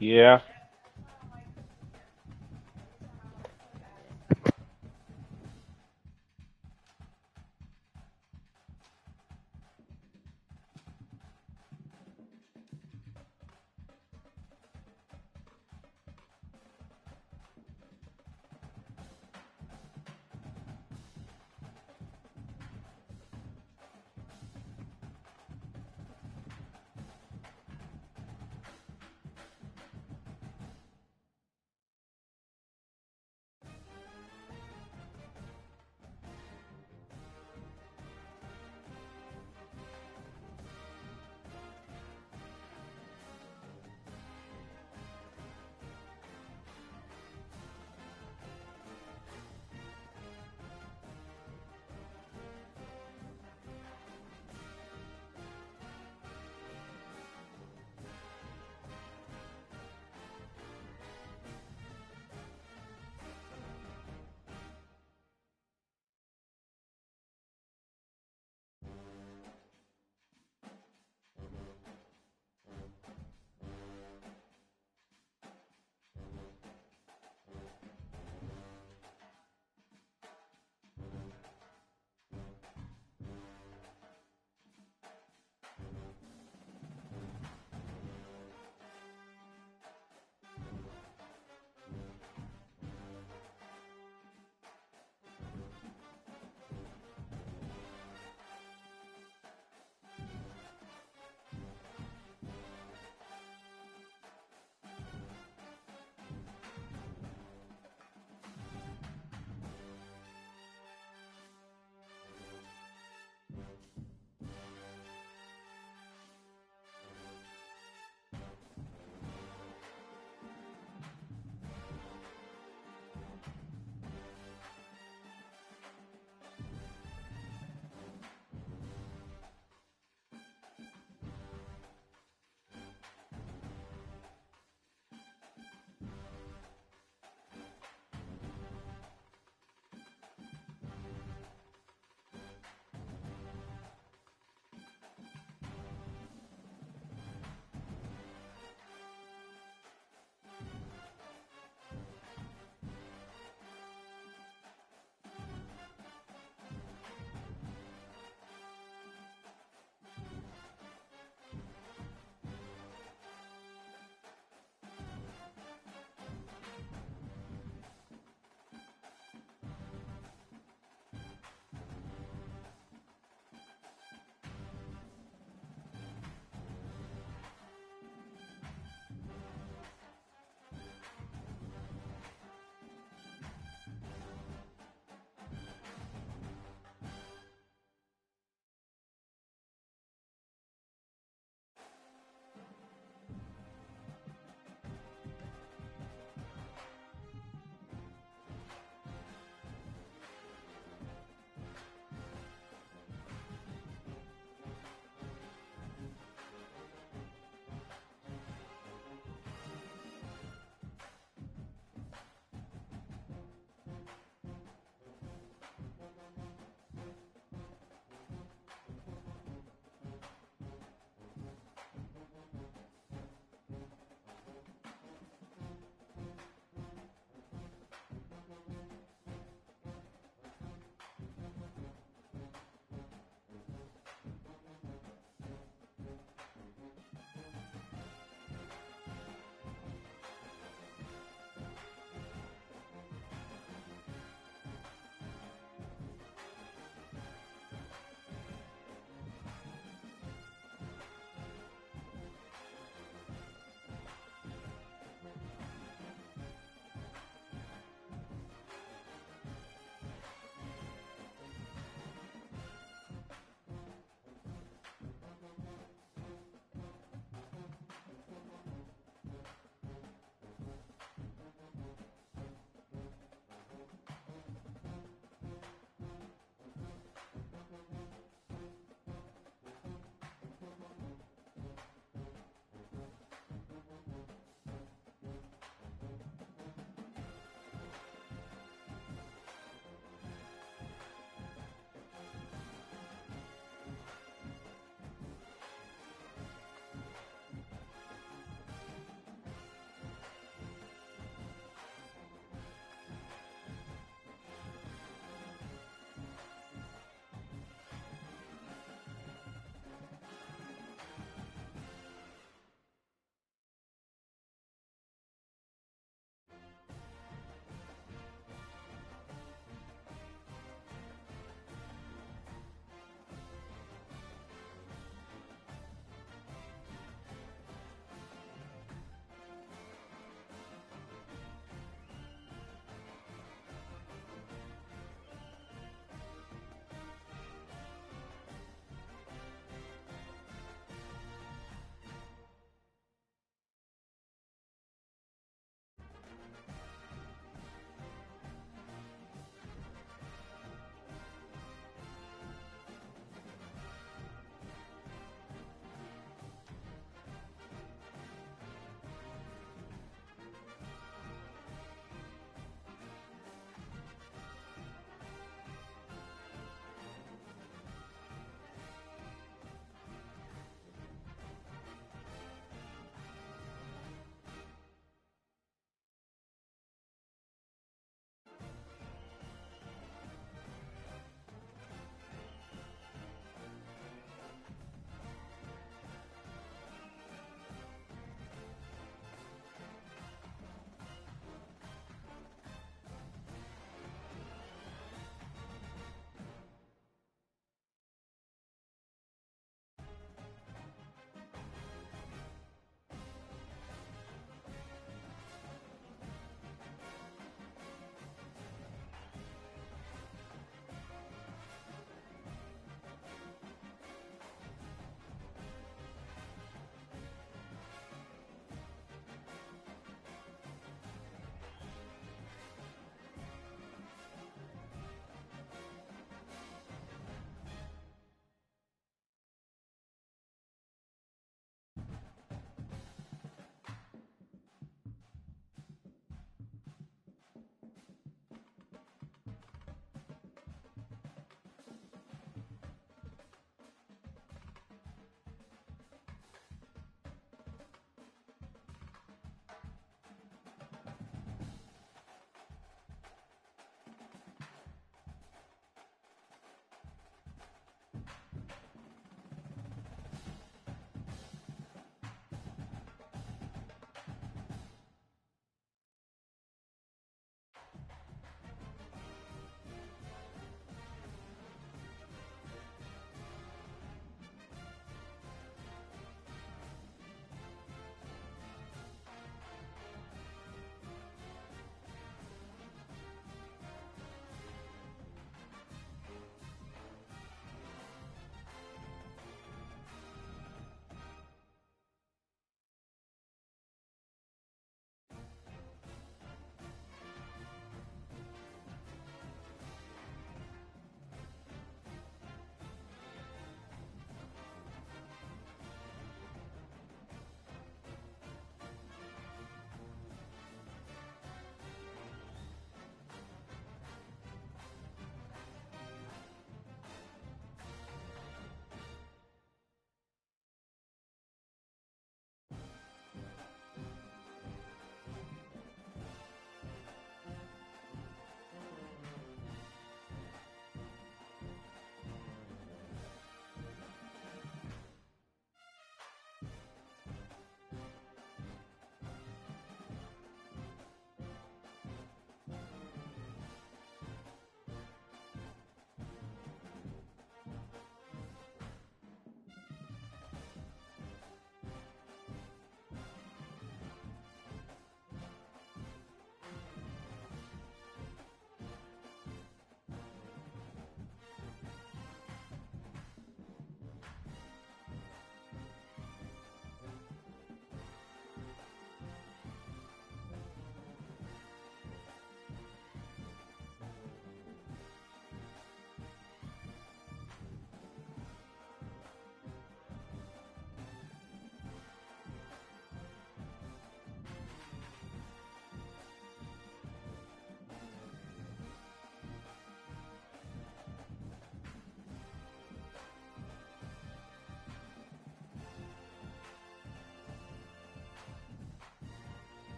Yeah.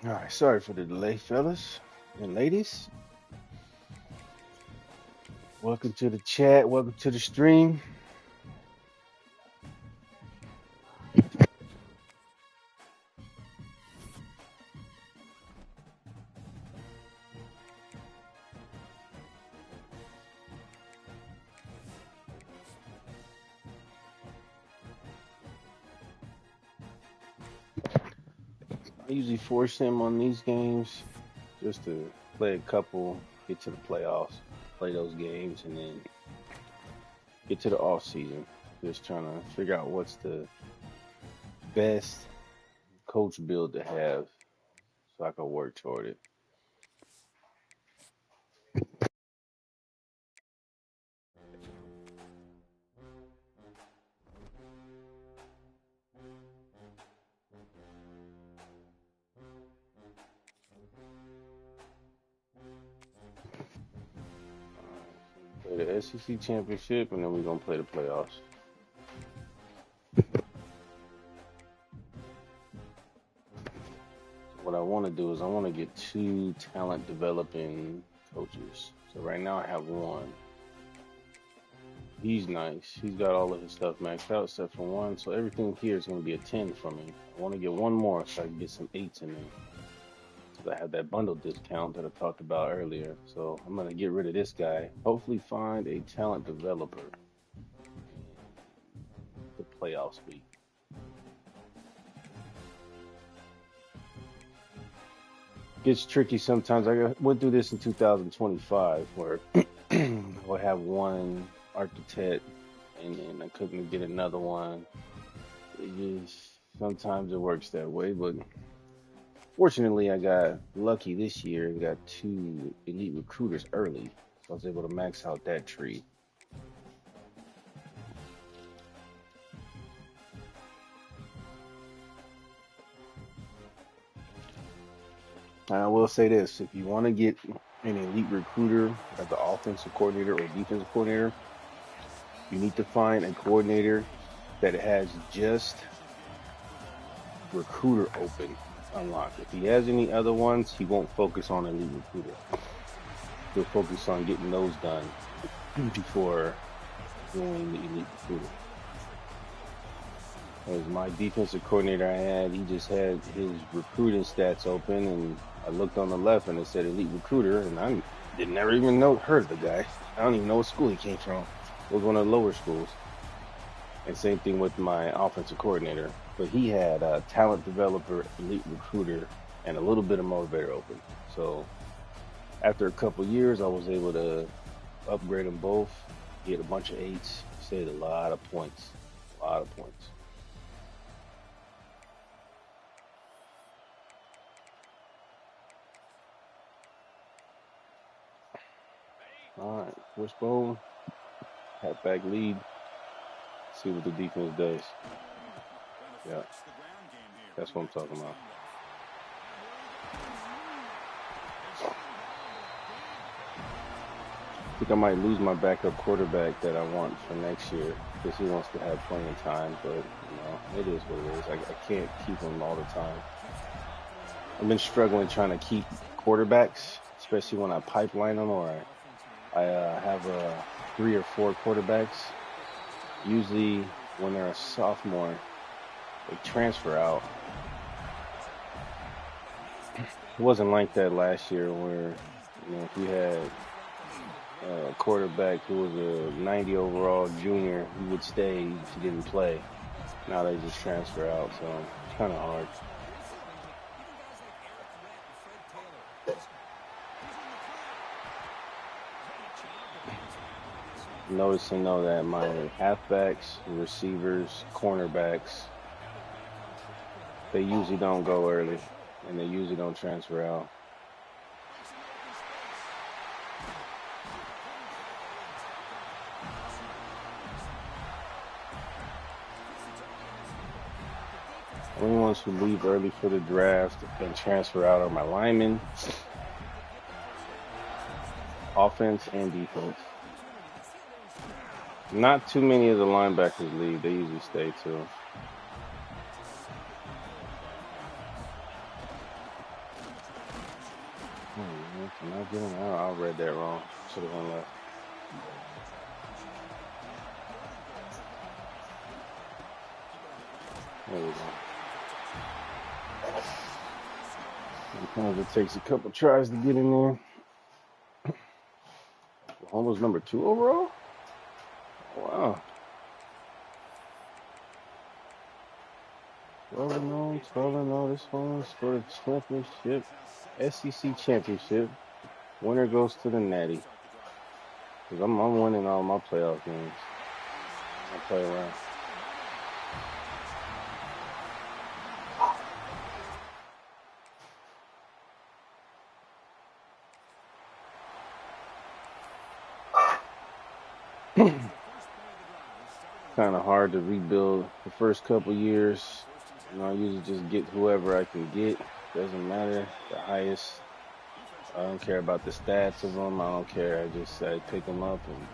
All right, sorry for the delay, fellas and ladies. Welcome to the chat. Welcome to the stream. I usually force him on these games just to play a couple, get to the playoffs, play those games, and then get to the off season. Just trying to figure out what's the best coach build to have so I can work toward it. Play the SEC championship, and then we're gonna play the playoffs. What I want to do is I want to get two talent developing coaches. So right now I have one. He's nice. He's got all of his stuff maxed out except for one. So everything here is going to be a 10 for me. I want to get one more so I can get some 8s in there. Because I have that bundle discount that I talked about earlier. So I'm going to get rid of this guy. Hopefully find a talent developer the playoffs week. Gets tricky sometimes. I went through this in 2025 where we'll have one architect and then I couldn't get another one. It just sometimes it works that way, but fortunately I got lucky this year and got 2 elite recruiters early. So I was able to max out that tree. And I will say this, if you want to get an elite recruiter as the offensive coordinator or defensive coordinator, you need to find a coordinator that has just recruiter open unlocked. If he has any other ones, he won't focus on elite recruiter. He'll focus on getting those done before doing the elite recruiter. As my defensive coordinator I had, he just had his recruiting stats open, and I looked on the left and it said elite recruiter, and I did never even heard of the guy. I don't even know what school he came from. It was one of the lower schools. And same thing with my offensive coordinator. But he had a talent developer, elite recruiter, and a little bit of motivator open. So after a couple years, I was able to upgrade them both, get a bunch of 8s, saved a lot of points. A lot of points. All right, wishbone, halfback lead. See what the defense does. Yeah, that's what I'm talking about. I think I might lose my backup quarterback that I want for next year because he wants to have playing time, but it is what it is. I can't keep him all the time. I've been struggling trying to keep quarterbacks, especially when I pipeline them or I have 3 or 4 quarterbacks. Usually when they're a sophomore, they transfer out. It wasn't like that last year where, if you had a quarterback who was a 90 overall junior, he would stay if he didn't play. Now they just transfer out, so it's kind of hard. Noticing though that my halfbacks, receivers, cornerbacks, they usually don't go early and they usually don't transfer out. The only ones who leave early for the draft and transfer out are my linemen offense and defense. Not too many of the linebackers leave. They usually stay too. Oh, man, can I get him out? I read that wrong. Should have went left. There we go. Sometimes it takes a couple tries to get in there. Almost number 2 overall? Wow. 12-0. This one's for the championship. SEC championship. Winner goes to the Natty. Because I'm winning all my playoff games. I play around. Kind of hard to rebuild the first couple years. You know, I usually just get whoever I can get. Doesn't matter. The highest. I don't care about the stats of them. I don't care. I pick them up. And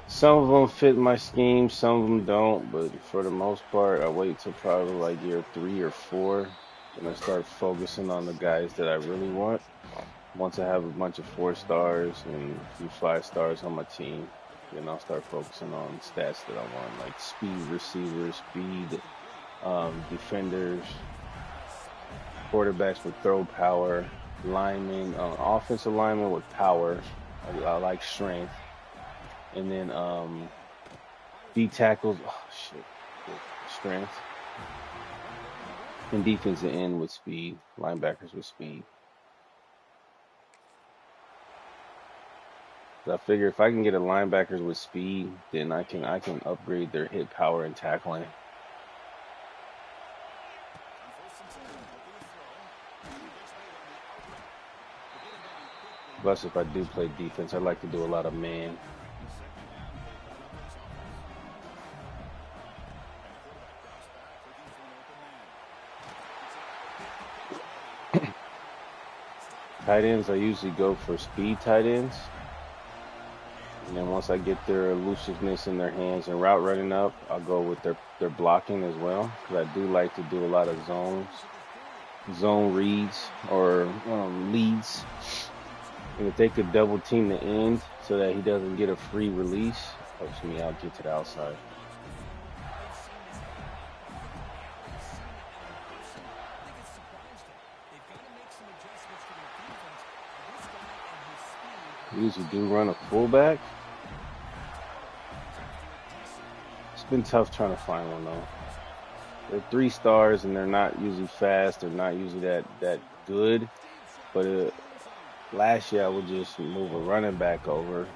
some of them fit my scheme. Some of them don't. But for the most part, I wait till probably like year 3 or 4. And I start focusing on the guys that I really want. Once I have a bunch of 4 stars and a few 5 stars on my team, then I'll start focusing on stats that I want, like speed receivers, speed defenders, quarterbacks with throw power, linemen, offensive linemen with power. I like strength. And then D tackles, strength. And defensive end with speed, linebackers with speed. I figure if I can get a linebackers with speed, then I can upgrade their hit power and tackling. Plus, if I do play defense, I like to do a lot of man. Tight ends, I usually go for speed tight ends. And then once I get their elusiveness in their hands and route running up, I'll go with their blocking as well. Because I do like to do a lot of zone reads or leads. And if they could double team the end so that he doesn't get a free release, helps me out get to the outside. We usually do run a fullback. It's been tough trying to find one though. They're 3 stars and they're not usually fast. They're not usually that good. But last year I would just move a running back over.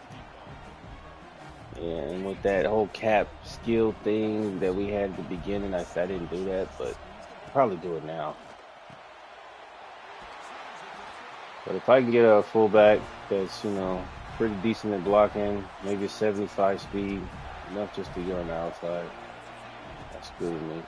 And with that whole cap skill thing that we had at the beginning, I didn't do that, but I'll probably do it now. But if I can get a fullback that's, pretty decent at blocking, maybe a 75 speed, enough just to get on the outside, that's good with me.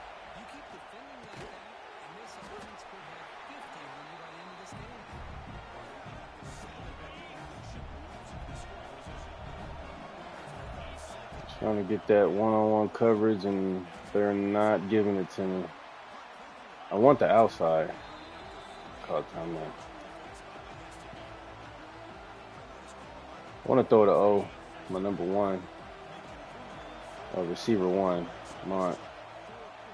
Trying to get that one-on-one coverage, and they're not giving it to me. I want the outside. Call timeout. I want to throw the O, my number 1, receiver 1, Mont,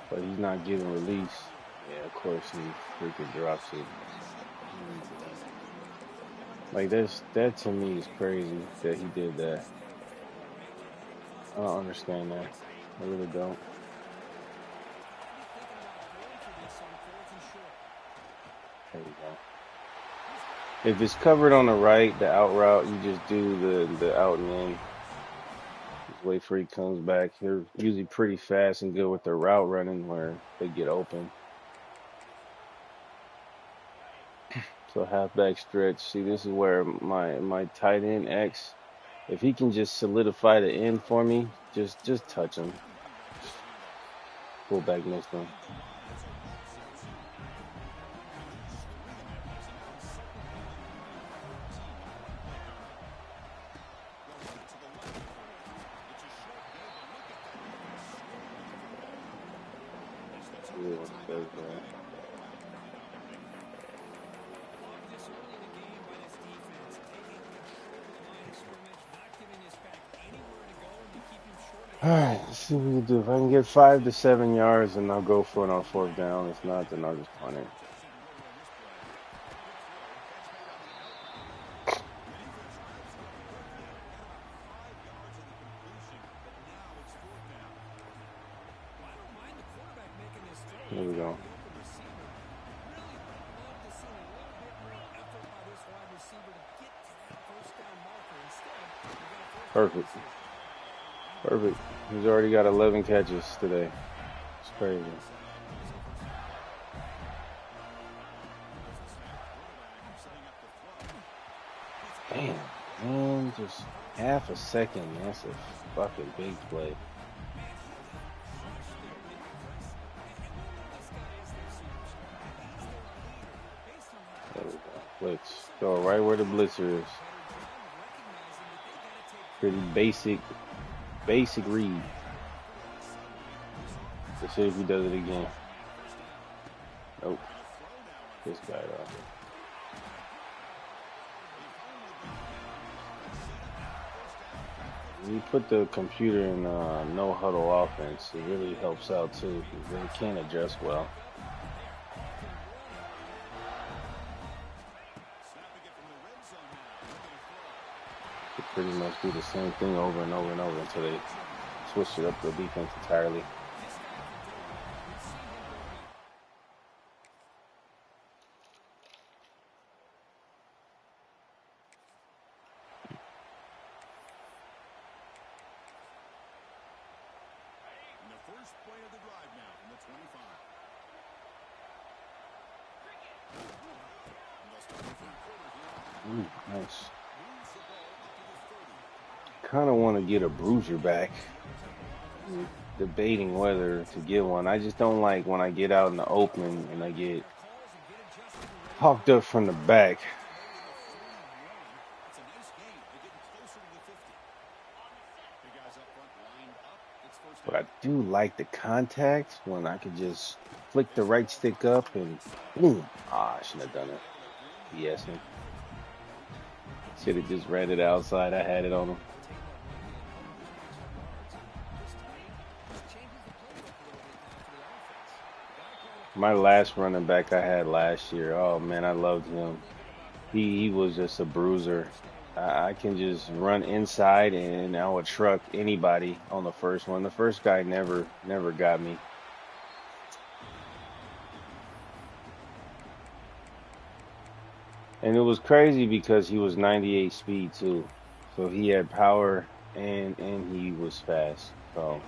but he's not giving release. Yeah, of course he freaking drops it. Like that to me is crazy that he did that. I don't understand that. I really don't. There we go. If it's covered on the right, the out route, you just do the out and in. Just wait for he comes back. They're usually pretty fast and good with their route running where they get open. So halfback stretch. See, this is where my tight end X, if he can just solidify the end for me, just touch him. Fullback missed him. Yeah, when it does that. All right, let's see what we can do. If I can get 5 to 7 yards, then I'll go for it on 4th down. If not, then I'll just punt it. There we go. Perfect. Perfect. He's already got 11 catches today. It's crazy. Damn, man, just half a second. That's a fucking big play. There we go. Blitz. Go right where the blitzer is. Pretty basic read. Let's see if he does it again. Nope. This guy though. You put the computer in no huddle offense, it really helps out too, because they can't adjust well. They pretty much do the same thing over and over and over until they switch it up to defense entirely. Nice. Kind of want to get a bruiser back. Debating whether to get one. I just don't like when I get out in the open and I get hawked up from the back. But I do like the contact when I could just flick the right stick up and boom. Ah, I shouldn't have done it. Yes. Should have just ran it outside. I had it on him. My last running back I had last year, oh man, I loved him. He was just a bruiser. I can just run inside and I would truck anybody on the first one. The first guy never got me. And it was crazy because he was 98 speed too. So he had power and he was fast. So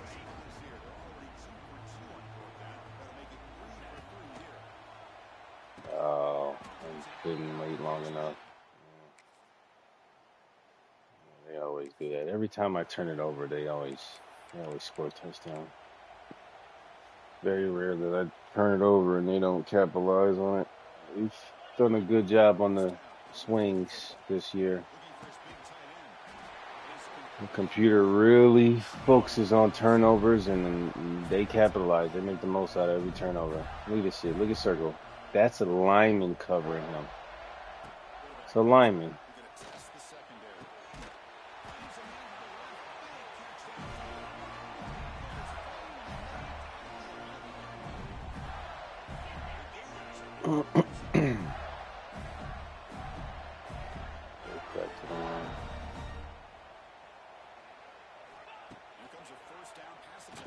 I didn't wait long enough. They always do that. Every time I turn it over, they always score a touchdown. Very rare that I turn it over and they don't capitalize on it. We've done a good job on the swings this year. The computer really focuses on turnovers and they capitalize. They make the most out of every turnover. Look at this shit. Look at circle. That's a lineman covering him. It's a lineman.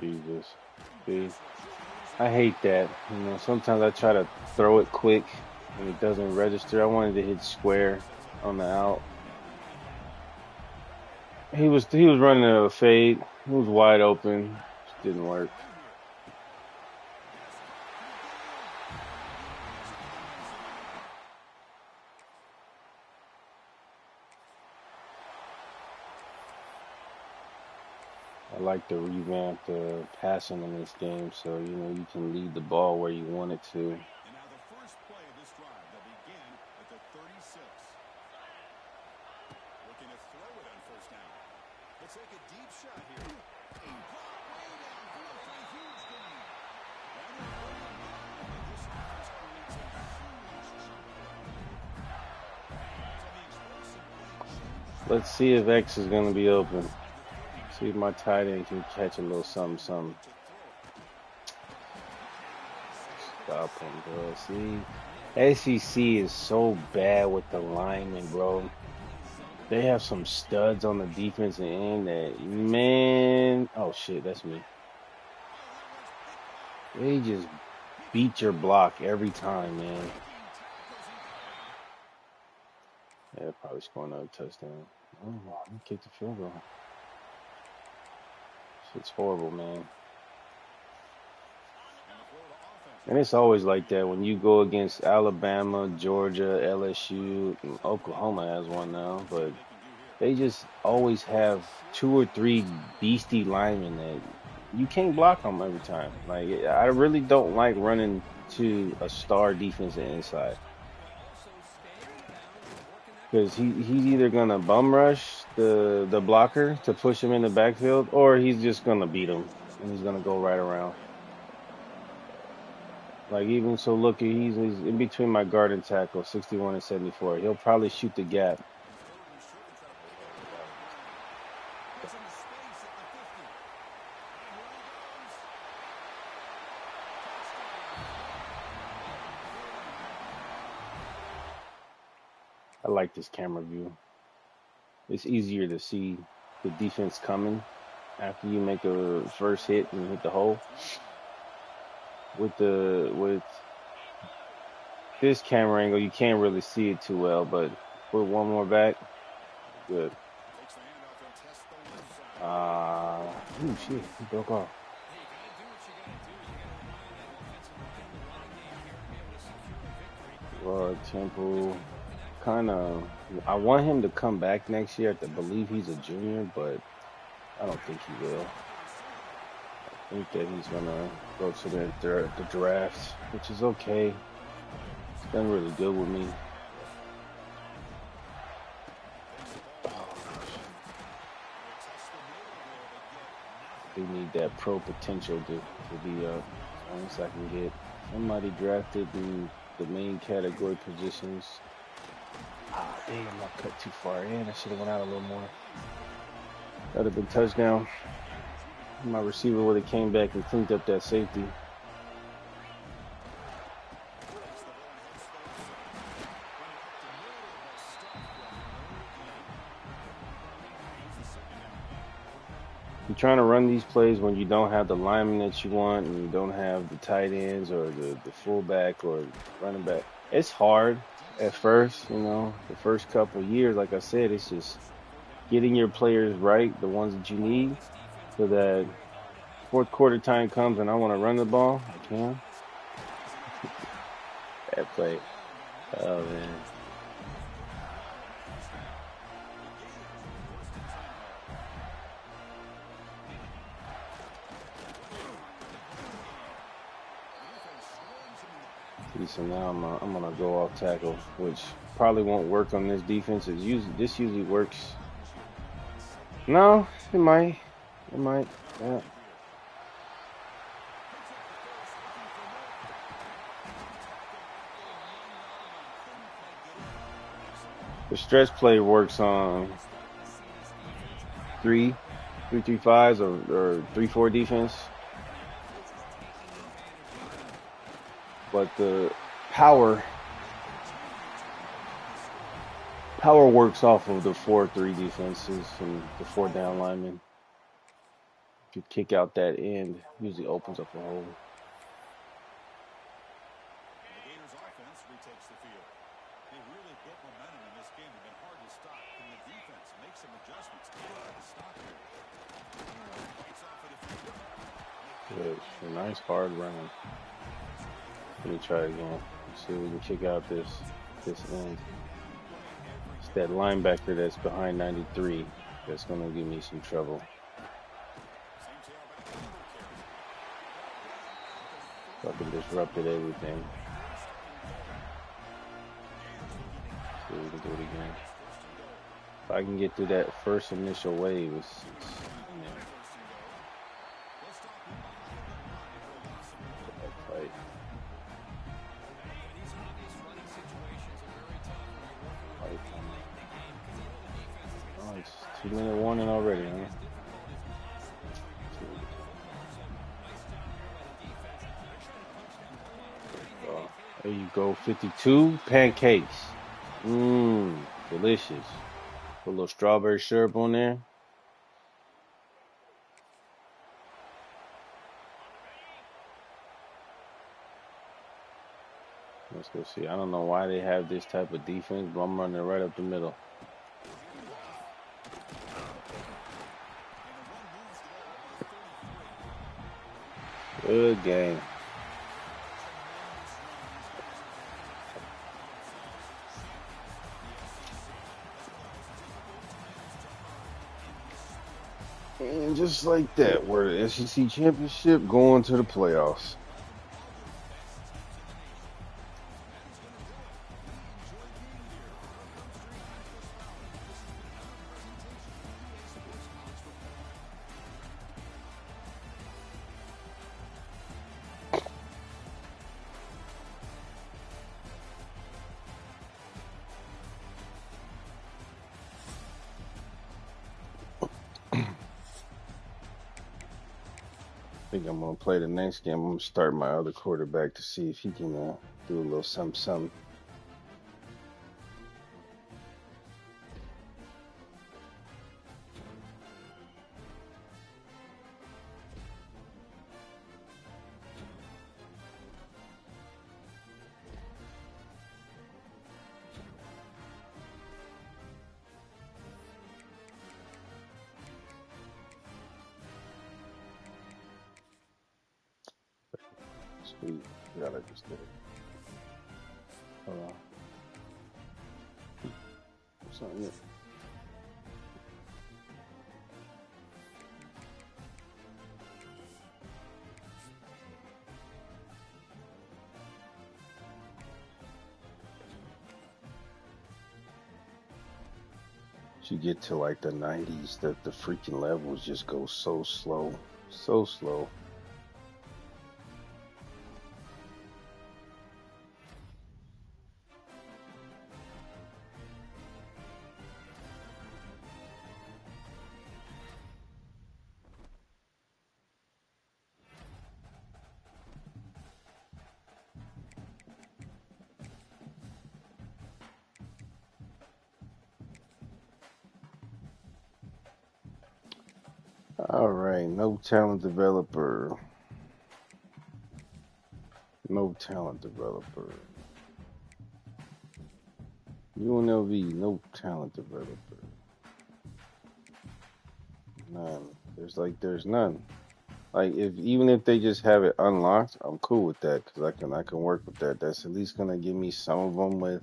Jesus. See? I hate that. You know, sometimes I try to throw it quick and it doesn't register. I wanted to hit square on the out. He was running a fade. He was wide open. Just didn't work. I like to revamp the passing in this game so you know you can lead the ball where you want it to. And now the first play of this drive, they'll begin at the 36. Looking to throw it on first down. Let's take a deep shot here. Way downfield for a huge gain. Let's see if X is gonna be open. See if my tight end can catch a little something, something. Stop him, bro. See, SEC is so bad with the linemen, bro. They have some studs on the defensive end that, man. Oh shit, that's me. They just beat your block every time, man. Yeah, probably score another touchdown. Oh, he kicked the field goal. Shit's horrible, man. And it's always like that when you go against Alabama, Georgia, LSU, Oklahoma has one now, but they just always have 2 or 3 beastie linemen that you can't block them every time. Like, I really don't like running to a star defensive inside because he's either gonna bum rush the blocker to push him in the backfield, or he's just gonna beat him and he's gonna go right around. Like, even so, look, he's in between my guard and tackle, 61 and 74. He'll probably shoot the gap. I like this camera view. It's easier to see the defense coming after you make a first hit and hit the hole. With this camera angle, you can't really see it too well, but put one more back. Good. Oh shit, he broke off. Temple, kind of. I want him to come back next year. I believe he's a junior, but I don't think he will. I think that he's gonna go to the draft, which is okay. It's done really good with me. They need that pro potential to be up. As long as I can get somebody drafted in the main category positions. Ah, damn, I cut too far in. I should have went out a little more. That'd have been touchdown. My receiver would have came back and cleaned up that safety. You're trying to run these plays when you don't have the lineman that you want and you don't have the tight ends or the fullback or running back. It's hard at first, the first couple of years. Like I said, it's just getting your players right, the ones that you need, so that fourth quarter time comes and I want to run the ball, I can. That play. Oh, man. So now I'm gonna go off tackle, which probably won't work on this defense. This usually works. No, it might. Yeah. The stretch play works on 3-3-5s or 3-4 defense. But the power works off of the 4-3 defenses and the 4 down linemen. If you kick out that end, usually opens up a hole. The Gators offense retakes the field. They really built momentum in this game. They've been hard to stop. Can the defense make some adjustments to stop here? Fights off for the field. Good. A nice hard run. Let me try it again. Let's see if we can kick out this end. It's that linebacker that's behind 93 that's going to give me some trouble. Fucking disrupted everything. See if we can do it again. If I can get through that first initial wave, it's 2-minute warning already, huh? There you go, 52 pancakes. Mmm, delicious. Put a little strawberry syrup on there. Let's go see. I don't know why they have this type of defense, but I'm running right up the middle. Good game. And just like that, we're the SEC championship going to the playoffs. I think I'm gonna play the next game. I'm gonna start my other quarterback to see if he can do a little something. Sweet. Yeah, I just did it. Hold on. What's on it? You get to like the 90s, that the freaking levels just go so slow. So slow. All right, no talent developer. No talent developer. UNLV, no talent developer. None. There's none. Like even if they just have it unlocked, I'm cool with that because I can work with that. That's at least gonna give me some of them with